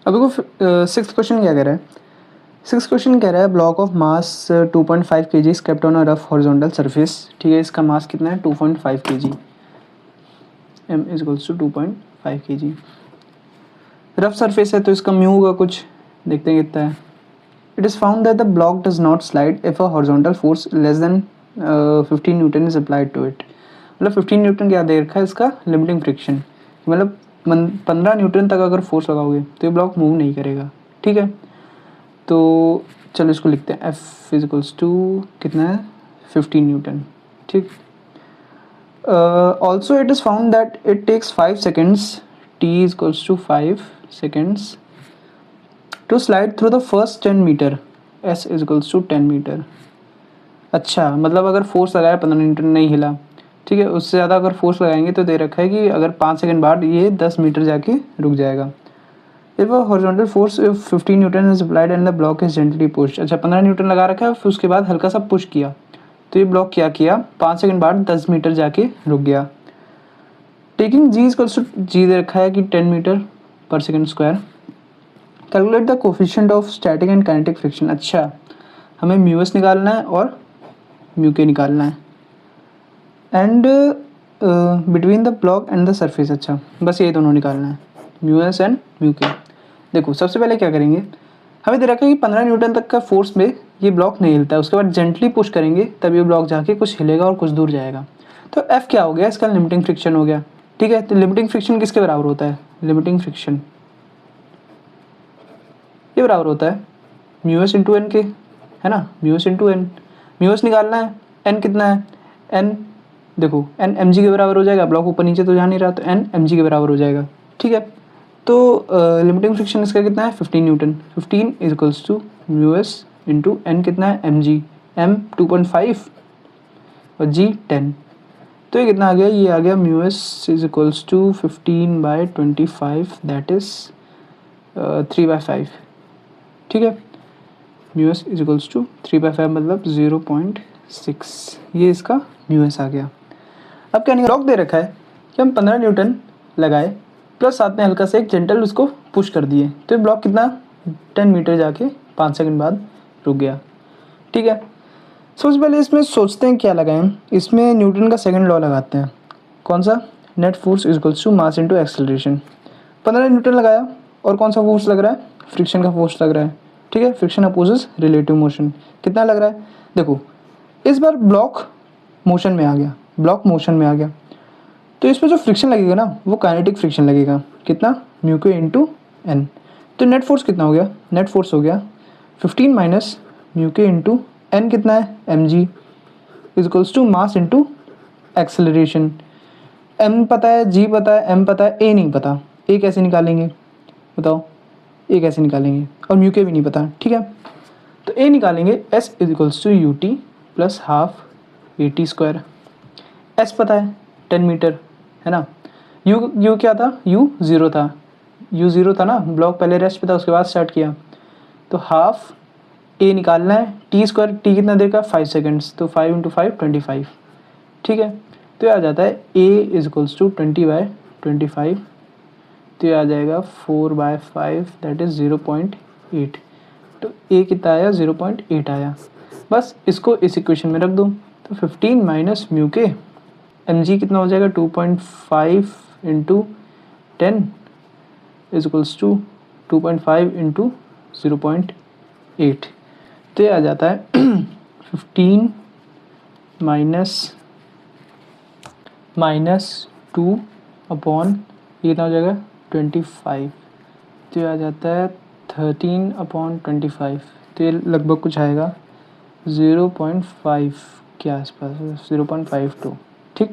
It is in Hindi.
अब देखो सिक्स्थ क्वेश्चन क्या कह रहा है। सिक्स्थ क्वेश्चन कह रहा है block of mass 2.5 kg is kept on a rough horizontal surface. ठीक है, इसका मास कितना है 2.5 kg, m is equals to 2.5 kg। Rough surface है तो इसका म्यू होगा कुछ, देखते हैं कितना है। It is found that the block does not slide if a horizontal force less than 15 newton is applied to it. मतलब 15 न्यूटन क्या दे रखा है इसका लिमिटिंग फ्रिक्शन, मतलब 15 न्यूटन तक अगर फोर्स लगाओगे तो ये ब्लॉक मूव नहीं करेगा। ठीक है, तो चलो इसको लिखते हैं F फिजिकल्स टू कितना है 15 न्यूटन। ठीक, also it is found that it takes 5 seconds, T is equals to 5 seconds to slide through the first 10 metre, S is equals to 10 metre. अच्छा, मतलब अगर फोर्स लगाया 15 न्यूटन नहीं हिला, ठीक है, उससे ज़्यादा अगर फोर्स लगाएंगे तो दे रखा है कि अगर 5 सेकंड बाद ये 10 मीटर जाके रुक जाएगा। If a horizontal force 15 newton is applied and the block is gently pushed. अच्छा, 15 न्यूटन लगा रखा है, फिर उसके बाद हल्का सा पुश किया तो ये ब्लॉक क्या किया 5 सेकंड बाद 10 मीटर जाके रुक गया। टेकिंग जी इक्वल्स टू जी दे रखा है कि 10 मीटर पर second square. Calculate the coefficient of static and kinetic friction. अच्छा, हमें म्यू एस निकालना है और म्यू के निकालना है and between the block and the surface. अच्छा, बस ये दोनों निकालना है, म्यू एस एंड म्यू के। देखो सबसे पहले क्या करेंगे, हमें दे रखा है कि 15 न्यूटन तक का फोर्स में ये ब्लॉक नहीं हिलता है, उसके बाद जेंटली पुश करेंगे तब ये ब्लॉक जाके कुछ हिलेगा और कुछ दूर जाएगा। तो F क्या हो गया, इसका लिमिटिंग फ्रिक्शन हो गया। ठीक है, तो लिमिटिंग फ्रिक्शन किसके बराबर होता है, लिमिटिंग फ्रिक्शन ये बराबर होता है म्यू एस इंटू एन के, है ना, mu s into N. Mu s निकालना है, एन कितना है, एन देखो एन एम जी के बराबर हो जाएगा, ब्लॉक ऊपर नीचे तो जा नहीं रहा तो एन एम जी के बराबर हो जाएगा। ठीक है, तो लिमिटिंग फ्रिक्शन इसका कितना है 15 newton. 15 is equals to mu s into N कितना है एम जी, एम 2.5 और जी 10। तो ये कितना आ गया, ये आ गया mu s is equals to 15/25 that is 3/5। ठीक है, mu s is equals to 3/5 मतलब 0.6, ये इसका म्यू एस आ गया। अब क्या नहीं, ब्लॉक दे रखा है कि हम 15 न्यूटन लगाए प्लस साथ में हल्का से एक जेंटल उसको पुश कर दिए तो ये ब्लॉक कितना 10 मीटर जाके 5 सेकंड बाद रुक गया। ठीक है, सबसे पहले इसमें सोचते हैं क्या लगाएं, इसमें न्यूटन का सेकंड लॉ लगाते हैं। कौन सा, net force is equals to mass into acceleration. 15 newton लगाया और कौन सा फोर्स लग रहा है, फ्रिक्शन का फोर्स लग रहा है। ठीक है, फ्रिक्शन अपोजेस रिलेटिव मोशन, कितना लग रहा है, देखो इस बार ब्लॉक मोशन में आ गया, ब्लॉक मोशन में आ गया तो इसमें जो फ्रिक्शन लगेगा ना वो काइनेटिक फ्रिक्शन लगेगा, कितना म्यू के इंटू एन। तो नेट फोर्स कितना हो गया, नेट फोर्स हो गया 15 minus mu k into N कितना है m g is equals to mass into acceleration. M पता है, जी पता है, एम पता है, ए नहीं पता, ए कैसे निकालेंगे बताओ, ए कैसे निकालेंगे, और म्यू के भी नहीं पता। ठीक है, तो ए निकालेंगे, s is equals to u t plus half a t square. S पता है 10 मीटर है ना, यू क्या था, यू ज़ीरो था, यू ज़ीरो था ना, ब्लॉक पहले रेस्ट पे था उसके बाद स्टार्ट किया, तो हाफ ए निकालना है, टी स्क्वायर, टी कितना देर का 5 सेकेंड्स, तो 5 इंटू 5 25। ठीक है, तो ये आ जाता है ए इज इक्वल्स टू 20/25, तो ये आ जाएगा 4/5 दैट इज़ 0.8। तो ए कितना आया 0.8 आया। बस इसको इस इक्वेशन में रख दो, तो 15 minus mu k m g कितना हो जाएगा 2.5 into 10 is equals to 2.5 into 0.8। तो ये आ जाता है 15 माइनस 2 अपॉन ये कितना हो जाएगा 25, तो ये आ जाता है 13/25, तो ये लगभग कुछ आएगा 0.5 के आसपास, 0.52। ठीक,